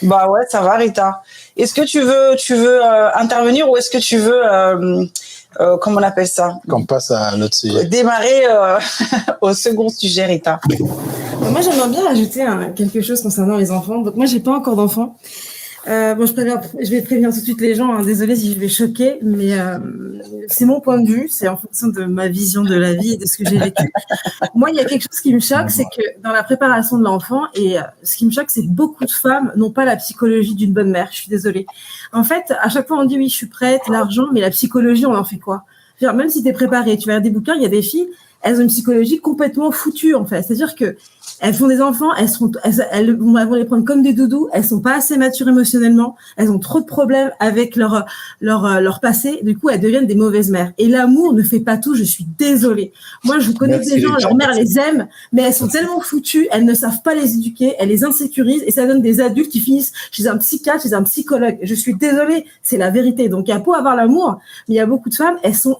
Bah ouais, ça va, Rita. Est-ce que tu veux intervenir ou est-ce que tu veux, comment on appelle ça? Qu'on passe à notre sujet. Démarrer au second sujet, Rita. Moi, j'aimerais bien rajouter quelque chose concernant les enfants. Donc, moi, j'ai pas encore d'enfants. Je vais prévenir tout de suite les gens. Hein. Désolée si je vais choquer, mais c'est mon point de vue. C'est en fonction de ma vision de la vie et de ce que j'ai vécu. Moi, il y a quelque chose qui me choque, c'est que dans la préparation de l'enfant, et ce qui me choque, c'est que beaucoup de femmes n'ont pas la psychologie d'une bonne mère. Je suis désolée. En fait, à chaque fois, on dit oui, je suis prête, l'argent, mais la psychologie, on en fait quoi? Même si tu es préparée, tu vas lire des bouquins, il y a des filles, elles ont une psychologie complètement foutue, en fait. C'est-à-dire que elles font des enfants, elles vont les prendre comme des doudous, elles sont pas assez matures émotionnellement, elles ont trop de problèmes avec leur passé, du coup elles deviennent des mauvaises mères. Et l'amour ne fait pas tout, je suis désolée. Moi je connais des gens, leur mère les aime, mais elles sont tellement foutues, elles ne savent pas les éduquer, elles les insécurisent et ça donne des adultes qui finissent chez un psychiatre, chez un psychologue. Je suis désolée, c'est la vérité. Donc il y a beau avoir l'amour, mais il y a beaucoup de femmes, elles sont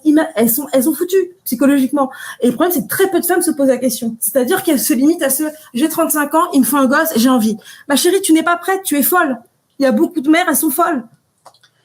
foutues psychologiquement. Et le problème c'est que très peu de femmes se posent la question. C'est-à-dire qu'elles se limitent à j'ai 35 ans, il me faut un gosse, j'ai envie. Ma chérie, tu n'es pas prête, tu es folle. Il y a beaucoup de mères, elles sont folles.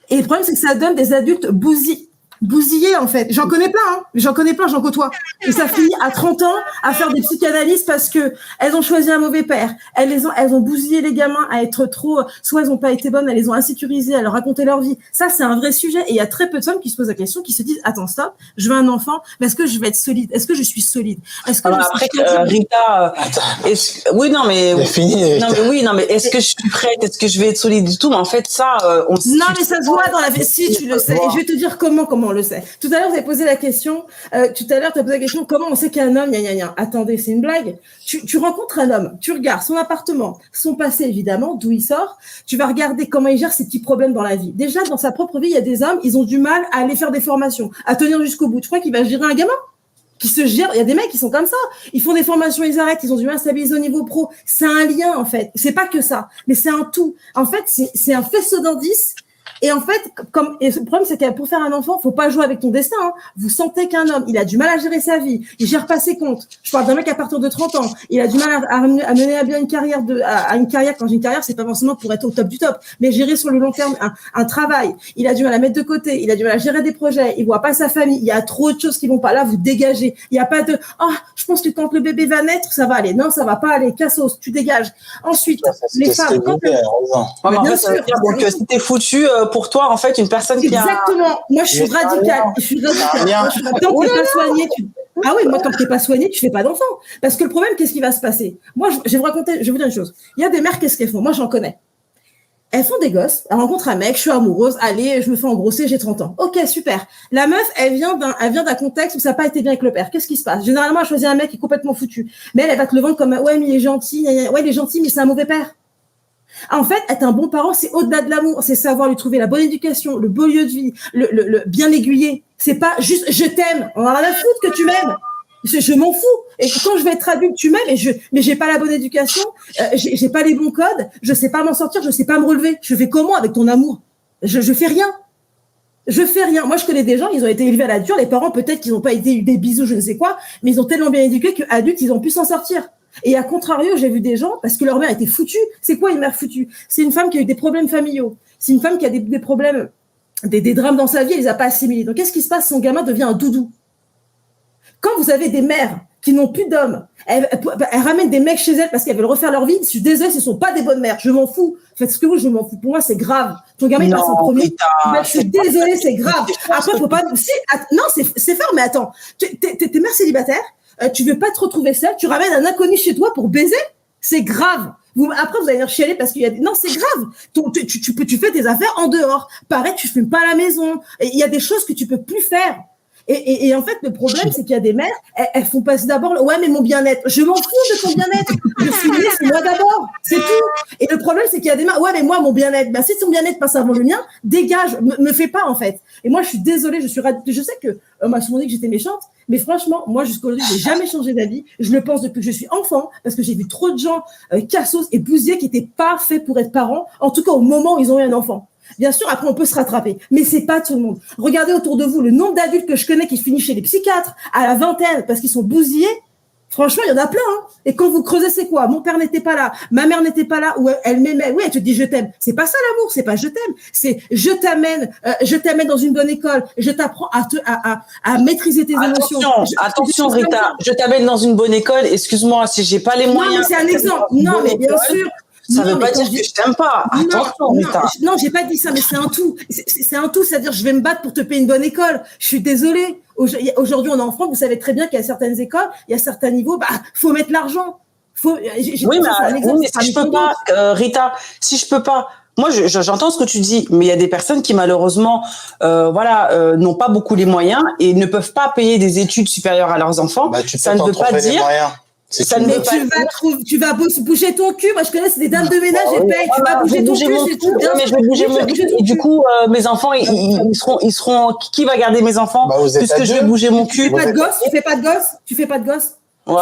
Et le problème, c'est que ça donne des adultes bousillés, en fait. J'en connais plein, j'en côtoie. Et ça finit à 30 ans à faire des psychanalyses parce que elles ont choisi un mauvais père. Elles ont bousillé les gamins à être trop, soit elles n'ont pas été bonnes, elles les ont insécurisées, à leur raconter leur vie. Ça, c'est un vrai sujet. Et il y a très peu de femmes qui se posent la question, qui se disent, attends, stop, je veux un enfant, mais est-ce que je vais être solide? Est-ce que je suis solide? Est-ce que après, Rita, oui, non, mais, c'est fini, non, mais est-ce que je suis prête? Est-ce que je vais être solide du tout? Mais en fait, ça, non, mais ça se voit dans la vie. Si, tu le sais. Et je vais te dire comment on le sait. Tout à l'heure, vous avez posé la question, comment on sait qu'un homme, Attendez, c'est une blague. Tu rencontres un homme, tu regardes son appartement, son passé, évidemment, d'où il sort. Tu vas regarder comment il gère ses petits problèmes dans la vie. Déjà, dans sa propre vie, il y a des hommes, ils ont du mal à aller faire des formations, à tenir jusqu'au bout. Tu crois qu'il va gérer un gamin? Qui se gèrent, il y a des mecs qui sont comme ça. Ils font des formations, ils arrêtent, ils ont du mal à stabiliser au niveau pro. C'est un lien, en fait. C'est pas que ça, mais c'est un tout. En fait, c'est un faisceau d'indices. Et en fait, le problème, c'est que pour faire un enfant, faut pas jouer avec ton destin. Hein. Vous sentez qu'un homme, il a du mal à gérer sa vie, il gère pas ses comptes. Je parle d'un mec à partir de 30 ans, il a du mal à mener à bien une carrière une carrière. Quand j'ai une carrière, c'est pas forcément pour être au top du top, mais gérer sur le long terme un travail. Il a du mal à mettre de côté, il a du mal à gérer des projets, il voit pas sa famille. Il y a trop de choses qui vont pas là. Vous dégagez. Il y a pas de je pense que quand le bébé va naître, ça va aller. Non, ça va pas aller. Cassos, tu dégages. Ensuite, les femmes. Bien sûr. Donc si t'es foutu pour toi, en fait, une personne qui a... Exactement. Moi, je suis radicale. Tant que t'es pas soigné, Ah oui, moi, quand t'es pas soigné, tu fais pas d'enfant. Parce que le problème, qu'est-ce qui va se passer? Moi, je vais vous dire une chose. Il y a des mères, qu'est-ce qu'elles font? Moi, j'en connais. Elles font des gosses, elles rencontrent un mec, je suis amoureuse, allez, je me fais engrosser, j'ai 30 ans. Ok, super. La meuf, elle vient d'un contexte où ça n'a pas été bien avec le père. Qu'est-ce qui se passe? Généralement, elle choisit un mec qui est complètement foutu. Mais elle va te le vendre comme, ouais, mais il est gentil, ouais, il est gentil, mais c'est un mauvais père. En fait, être un bon parent, c'est au-delà de l'amour. C'est savoir lui trouver la bonne éducation, le beau lieu de vie, le bien l'aiguiller. C'est pas juste, je t'aime. On a rien à foutre que tu m'aimes. Je m'en fous. Et quand je vais être adulte, tu m'aimes, mais j'ai pas la bonne éducation, j'ai pas les bons codes, je sais pas m'en sortir, je sais pas me relever. Je fais comment avec ton amour? Je fais rien. Je fais rien. Moi, je connais des gens, ils ont été élevés à la dure. Les parents, peut-être qu'ils n'ont pas été des bisous, je ne sais quoi, mais ils ont tellement bien éduqué qu'adultes, ils ont pu s'en sortir. Et à contrario, j'ai vu des gens, parce que leur mère était foutue. C'est quoi une mère foutue? C'est une femme qui a eu des problèmes familiaux. C'est une femme qui a des problèmes, des drames dans sa vie, elle les a pas assimilés. Donc, qu'est-ce qui se passe? Son gamin devient un doudou. Quand vous avez des mères qui n'ont plus d'hommes, elles ramènent des mecs chez elles parce qu'elles veulent refaire leur vie. Je suis désolée, ce ne sont pas des bonnes mères. Je m'en fous. Faites ce que vous, je m'en fous. Pour moi, c'est grave. Ton gamin, il passe en premier. Je suis désolée, c'est grave. Après, faut pas... Non, c'est fort, mais attends. T'es mère célibataire, tu veux pas te retrouver seule, tu ramènes un inconnu chez toi pour baiser. C'est grave. Après, vous allez venir chialer parce qu'il y a... Non, c'est grave. Tu fais tes affaires en dehors. Pareil, tu fumes pas à la maison. Il y a des choses que tu peux plus faire. Et en fait, le problème, c'est qu'il y a des mères, elles font passer d'abord, ouais, mais mon bien-être. Je m'en fous de ton bien-être. Je suis née, c'est moi d'abord. C'est tout. Et le problème, c'est qu'il y a des mères, ouais, mais moi, mon bien-être. Ben, si ton bien-être passe avant le mien, dégage. Me fais pas, en fait. Et moi, je suis désolée, je sais que, on m'a souvent dit que j'étais méchante, mais franchement, moi, jusqu'aujourd'hui, j'ai jamais changé d'avis. Je le pense depuis que je suis enfant, parce que j'ai vu trop de gens, cassos et bousillés qui étaient pas faits pour être parents. En tout cas, au moment où ils ont eu un enfant. Bien sûr, après, on peut se rattraper, mais c'est pas tout le monde. Regardez autour de vous le nombre d'adultes que je connais qui finissent chez les psychiatres à la vingtaine parce qu'ils sont bousillés. Franchement, il y en a plein. Hein. Et quand vous creusez, c'est quoi? Mon père n'était pas là, ma mère n'était pas là, ou elle m'aimait. Oui, elle te dit je t'aime. C'est pas ça l'amour, c'est pas je t'aime. C'est je t'amène dans une bonne école, je t'apprends à maîtriser tes émotions. Attention, Rita, je t'amène dans une bonne école. Excuse-moi, si j'ai pas les moyens. Non, mais c'est un exemple. Non, mais bien sûr. Ça veut pas dire que je t'aime pas. Attention, Rita. Non, j'ai pas dit ça, mais c'est un tout. C'est un tout, c'est-à-dire je vais me battre pour te payer une bonne école. Je suis désolée. Aujourd'hui, on est en France, vous savez très bien qu'il y a certaines écoles, il y a certains niveaux, faut mettre l'argent. Oui, mais si je peux pas, Rita, si je peux pas. Moi, j'entends ce que tu dis, mais il y a des personnes qui malheureusement, n'ont pas beaucoup les moyens et ne peuvent pas payer des études supérieures à leurs enfants. Ça ne veut pas dire. Tu vas bouger ton cul. Moi, je connais, c'est des dames de ménage et paye. Tu vas bouger ton cul, c'est tout. Mais je vais bouger mon cul. Et du coup, mes enfants, ils seront. Qui va garder mes enfants puisque je vais bouger mon cul. Tu fais pas de gosse. Tu fais pas de gosse. Ouais,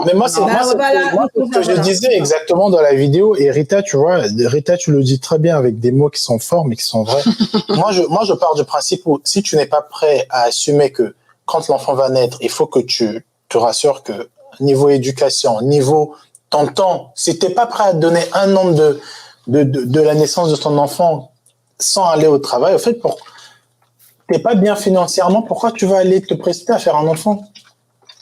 mais moi, c'est ce que je disais exactement dans la vidéo. Et Rita, tu vois, tu le dis très bien avec des mots qui sont forts mais qui sont vrais. moi, je pars du principe où si tu n'es pas prêt à assumer que quand l'enfant va naître, il faut que tu te rassures que niveau éducation, niveau ton temps, si t'es pas prêt à donner un an de la naissance de ton enfant sans aller au travail, au fait, t'es pas bien financièrement, pourquoi tu vas aller te précipiter à faire un enfant?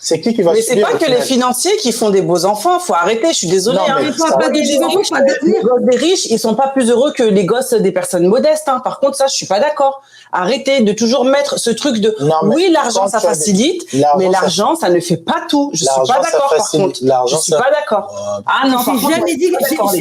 C'est qui va Mais c'est pas que les financiers qui font des beaux enfants. Faut arrêter. Je suis désolée. Les gosses des riches, ils sont pas plus heureux que les gosses des personnes modestes. Hein. Par contre, ça, je suis pas d'accord. Arrêtez de toujours mettre ce truc de oui, l'argent ça facilite, mais l'argent ça ne fait pas tout. Je suis pas d'accord par contre. Je suis pas d'accord. Ah non, j'ai jamais dit.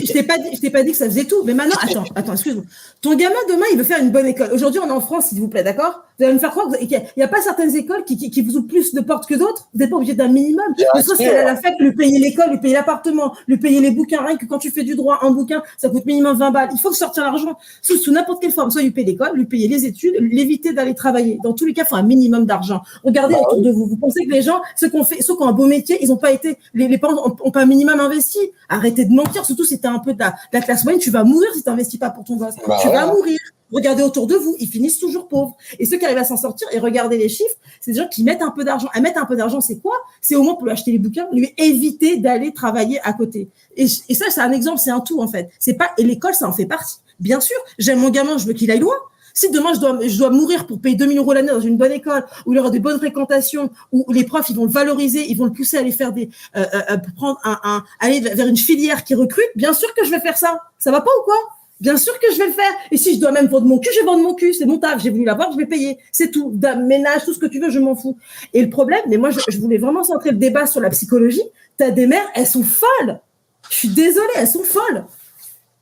Je t'ai pas dit que ça faisait tout. Mais maintenant, attends, excuse-moi. Ton gamin demain, il veut faire une bonne école. Aujourd'hui, on est en France, s'il vous plaît, d'accord? Vous allez me faire croire qu'il y a pas certaines écoles qui vous ouvrent plus de portes que d'autres. Vous n'êtes pas obligé d'un minimum. Mais soit c'est à la fac, lui payer l'école, lui payer l'appartement, lui payer les bouquins. Rien que quand tu fais du droit, un bouquin, ça coûte minimum 20 balles. Il faut sortir l'argent sous n'importe quelle forme. Soit lui payer l'école, lui payer les études, l'éviter d'aller travailler. Dans tous les cas, il faut un minimum d'argent. Regardez autour de vous. Vous pensez que les gens, ceux qui ont un beau métier, ils n'ont pas été, les parents ont pas un minimum investi. Arrêtez de mentir. Surtout si t'es un peu de la classe moyenne, tu vas mourir si t'investis pas pour ton gosse. Tu vas mourir. Regardez autour de vous, ils finissent toujours pauvres. Et ceux qui arrivent à s'en sortir, et regardez les chiffres, c'est des gens qui mettent un peu d'argent. À mettre un peu d'argent, c'est quoi? C'est au moins pour lui acheter les bouquins, lui éviter d'aller travailler à côté. Et ça, c'est un exemple, c'est un tout, en fait. C'est pas, et l'école, ça en fait partie. Bien sûr, j'aime mon gamin, je veux qu'il aille loin. Si demain, je dois mourir pour payer 2 000 € l'année dans une bonne école, où il y aura des bonnes fréquentations, où les profs, ils vont le valoriser, ils vont le pousser à aller faire aller vers une filière qui recrute, bien sûr que je vais faire ça. Ça va pas ou quoi? Bien sûr que je vais le faire. Et si je dois même vendre mon cul, je vais vendre mon cul. C'est mon taf. J'ai voulu l'avoir, je vais payer. C'est tout. Ménage, tout ce que tu veux, je m'en fous. Et le problème, mais moi, je voulais vraiment centrer le débat sur la psychologie. T'as des mères, elles sont folles. Je suis désolée, elles sont folles.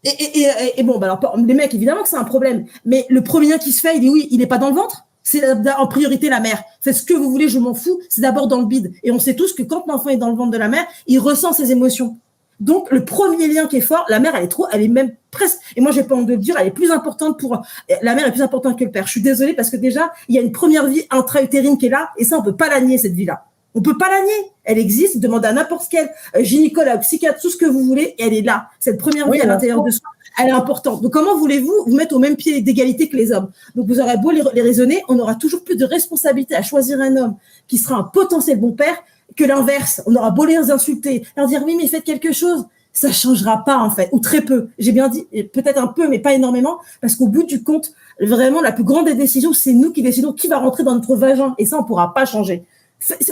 Et bon, alors, les mecs, évidemment que c'est un problème. Mais le premier lien qui se fait, il est pas dans le ventre. C'est en priorité la mère. Faites ce que vous voulez, je m'en fous. C'est d'abord dans le bide. Et on sait tous que quand l'enfant est dans le ventre de la mère, il ressent ses émotions. Donc, le premier lien qui est fort, la mère, elle est même presque, et moi, j'ai pas honte de le dire, la mère est plus importante que le père. Je suis désolée parce que déjà, il y a une première vie intra-utérine qui est là, et ça, on peut pas la nier, cette vie-là. On peut pas la nier. Elle existe, demandez à n'importe quel gynécologue, psychiatre, tout ce que vous voulez, et elle est là. Cette première vie à l'intérieur de soi, elle est importante. Donc, comment voulez-vous vous mettre au même pied d'égalité que les hommes? Donc, vous aurez beau les raisonner, on aura toujours plus de responsabilité à choisir un homme qui sera un potentiel bon père que l'inverse. On aura beau les insulter, leur dire oui, mais faites quelque chose. Ça changera pas, en fait, ou très peu. J'ai bien dit, peut-être un peu, mais pas énormément, parce qu'au bout du compte, vraiment, la plus grande des décisions, c'est nous qui décidons qui va rentrer dans notre vagin. Et ça, on pourra pas changer.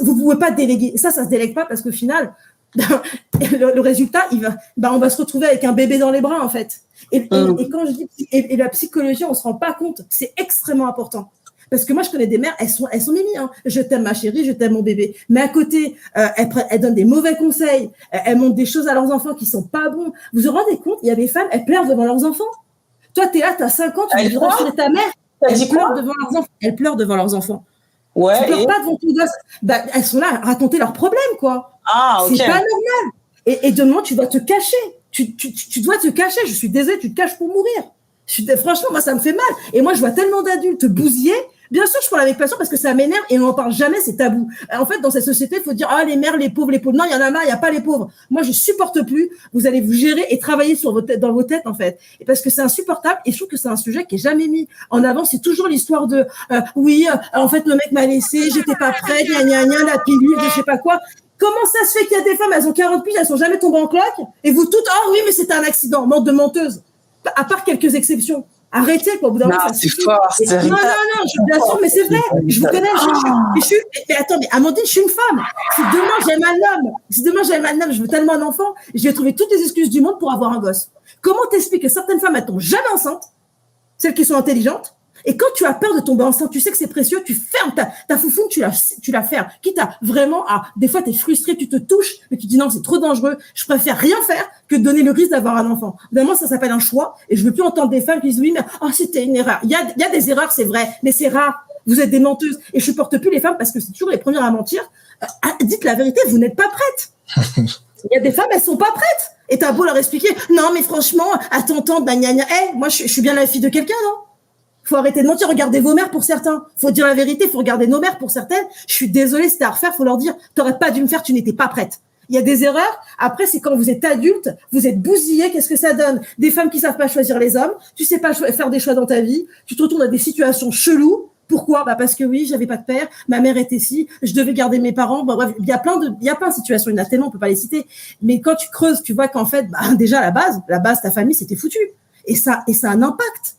Vous pouvez pas déléguer. Ça se délègue pas parce qu'au final, le résultat, on va se retrouver avec un bébé dans les bras, en fait. Et quand je dis, et la psychologie, on se rend pas compte, c'est extrêmement important. Parce que moi, je connais des mères, elles sont mimi, hein. Je t'aime ma chérie, je t'aime mon bébé. Mais à côté, elles donnent des mauvais conseils, elles montrent des choses à leurs enfants qui sont pas bons. Vous vous rendez compte, il y a des femmes, elles pleurent devant leurs enfants. Toi, t'es là, t'as 5 ans, tu dis rassurer ta mère. Elles pleurent devant leurs enfants. Elles pleurent devant leurs enfants. Ouais. Tu pleures pas devant ton gosse. Elles sont là à raconter leurs problèmes, quoi. Ah, ok. C'est pas normal. Et demain, tu dois te cacher. Tu dois te cacher. Je suis désolée, tu te caches pour mourir. Franchement, moi, ça me fait mal. Et moi, je vois tellement d'adultes bousiller. Bien sûr, je parle avec passion parce que ça m'énerve et on n'en parle jamais, c'est tabou. En fait, dans cette société, il faut dire, les mères, les pauvres, les pauvres. Non, il y en a marre, il n'y a pas les pauvres. Moi, je supporte plus. Vous allez vous gérer et travailler dans vos têtes, en fait. Et parce que c'est insupportable et je trouve que c'est un sujet qui est jamais mis en avant. C'est toujours l'histoire de, en fait, le mec m'a laissé, j'étais pas prête, la pilule, je sais pas quoi. Comment ça se fait qu'il y a des femmes, elles ont 40 piges, elles sont jamais tombées en claque, et vous toutes, oui, mais c'était un accident, morte de menteuse. À part quelques exceptions. Arrêtez, quoi, au bout d'un moment, ça suffit. Non, bien sûr, mais c'est vrai. Je vous connais, mais attends, mais Amandine, je suis une femme. Si demain j'aime un homme, je veux tellement un enfant, je vais trouver toutes les excuses du monde pour avoir un gosse. Comment t'expliques que certaines femmes, elles tombent jamais enceintes, celles qui sont intelligentes, et quand tu as peur de tomber enceinte, tu sais que c'est précieux, tu fermes ta foufoune, tu la fermes. Quitte à vraiment, des fois, t'es frustré, tu te touches, mais tu dis non, c'est trop dangereux, je préfère rien faire que de donner le risque d'avoir un enfant. Vraiment, ça s'appelle un choix, et je veux plus entendre des femmes qui disent oui, mais, c'était une erreur. Il y a des erreurs, c'est vrai, mais c'est rare. Vous êtes des menteuses. Et je supporte plus les femmes parce que c'est toujours les premières à mentir. Dites la vérité, vous n'êtes pas prêtes. Il y a des femmes, elles sont pas prêtes. Et t'as beau leur expliquer, non, mais franchement, à ton temps, moi, je suis bien la fille de quelqu'un, non? Faut arrêter de mentir. Regardez vos mères pour certains. Faut dire la vérité. Faut regarder nos mères pour certaines. Je suis désolée, c'était à refaire. Faut leur dire, t'aurais pas dû me faire, tu n'étais pas prête. Il y a des erreurs. Après, c'est quand vous êtes adulte, vous êtes bousillé. Qu'est-ce que ça donne? Des femmes qui savent pas choisir les hommes. Tu sais pas faire des choix dans ta vie. Tu te retournes à des situations cheloues. Pourquoi? Parce que oui, j'avais pas de père. Ma mère était ci. Je devais garder mes parents. Bref, il y a plein de situations. Il y en a tellement, on peut pas les citer. Mais quand tu creuses, tu vois qu'en fait, déjà, la base, ta famille, c'était foutu. Et ça a un impact.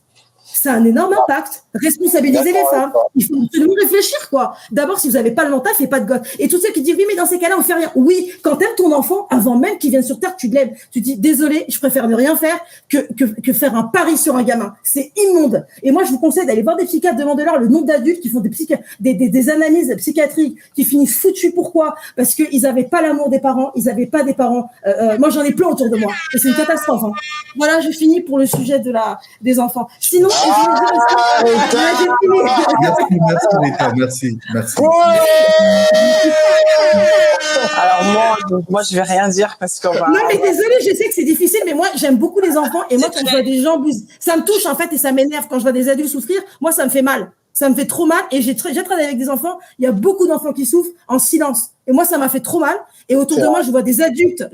C'est un énorme impact. Responsabiliser les femmes. Il faut absolument réfléchir, quoi. D'abord, si vous n'avez pas le mental, faites pas de gosse. Et tous ceux qui disent, oui, mais dans ces cas-là, on fait rien. Oui, quand t'aimes ton enfant, avant même qu'il vienne sur terre, tu te lèves. Tu dis, désolé, je préfère ne rien faire que faire un pari sur un gamin. C'est immonde. Et moi, je vous conseille d'aller voir des psychiatres, demandez-leur le nombre d'adultes qui font des analyses psychiatriques, qui finissent foutus. Pourquoi? Parce qu'ils n'avaient pas l'amour des parents, ils n'avaient pas des parents. Moi, j'en ai plein autour de moi. Et c'est une catastrophe, hein. Voilà, j'ai fini pour le sujet des enfants. Sinon, Merci. Alors moi je vais rien dire parce qu'on va. Non mais désolée, je sais que c'est difficile, mais moi j'aime beaucoup les enfants et moi quand je vois des gens, ça me touche en fait et ça m'énerve quand je vois des adultes souffrir. Moi ça me fait mal, ça me fait trop mal et j'ai travaillé avec des enfants. Il y a beaucoup d'enfants qui souffrent en silence et moi ça m'a fait trop mal. Et autour de moi je vois des adultes,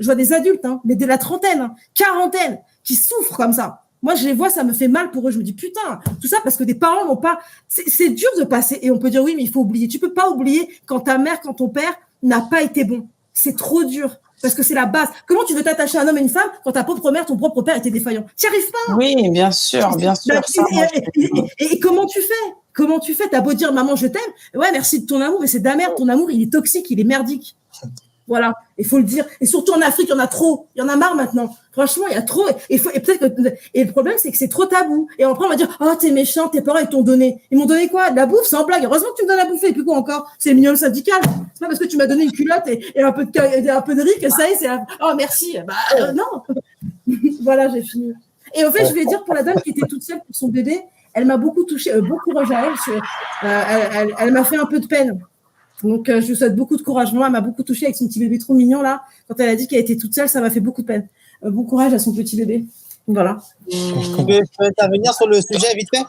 mais de la trentaine, quarantaine, qui souffrent comme ça. Moi, je les vois, ça me fait mal pour eux. Je me dis, putain, tout ça parce que des parents n'ont pas... C'est dur de passer. Et on peut dire, oui, mais il faut oublier. Tu peux pas oublier quand ta mère, quand ton père n'a pas été bon. C'est trop dur. Parce que c'est la base. Comment tu veux t'attacher à un homme et une femme quand ta propre mère, ton propre père était défaillant? Tu n'y arrives pas. Oui, bien sûr. Et comment tu fais? T'as beau dire, maman, je t'aime. Ouais, merci de ton amour, mais c'est de la merde. Ton amour, il est toxique, il est merdique. Voilà, il faut le dire. Et surtout en Afrique, il y en a trop. Il y en a marre maintenant. Franchement, il y a trop. Et le problème, c'est que c'est trop tabou. Et après, on va dire, oh, t'es méchant, tes parents, ils t'ont donné. Ils m'ont donné quoi? De la bouffe, sans blague. Heureusement que tu me donnes la bouffe. Et puis quoi encore? C'est le minimum syndical. C'est pas parce que tu m'as donné une culotte et un peu de riz que ça y est, oh, merci. Non. Voilà, j'ai fini. Et au fait, je vais dire pour la dame qui était toute seule pour son bébé, elle m'a beaucoup touchée, bon courage à elle. Elle m'a fait un peu de peine. Donc, je lui souhaite beaucoup de courage. Moi, elle m'a beaucoup touchée avec son petit bébé trop mignon, là. Quand elle a dit qu'elle était toute seule, ça m'a fait beaucoup de peine. Bon courage à son petit bébé. Voilà. Tu peux intervenir sur le sujet vite fait?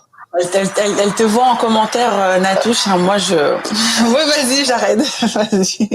Elle te voit en commentaire, Natouche. Hein, moi, oui, vas-y, j'arrête. Vas-y.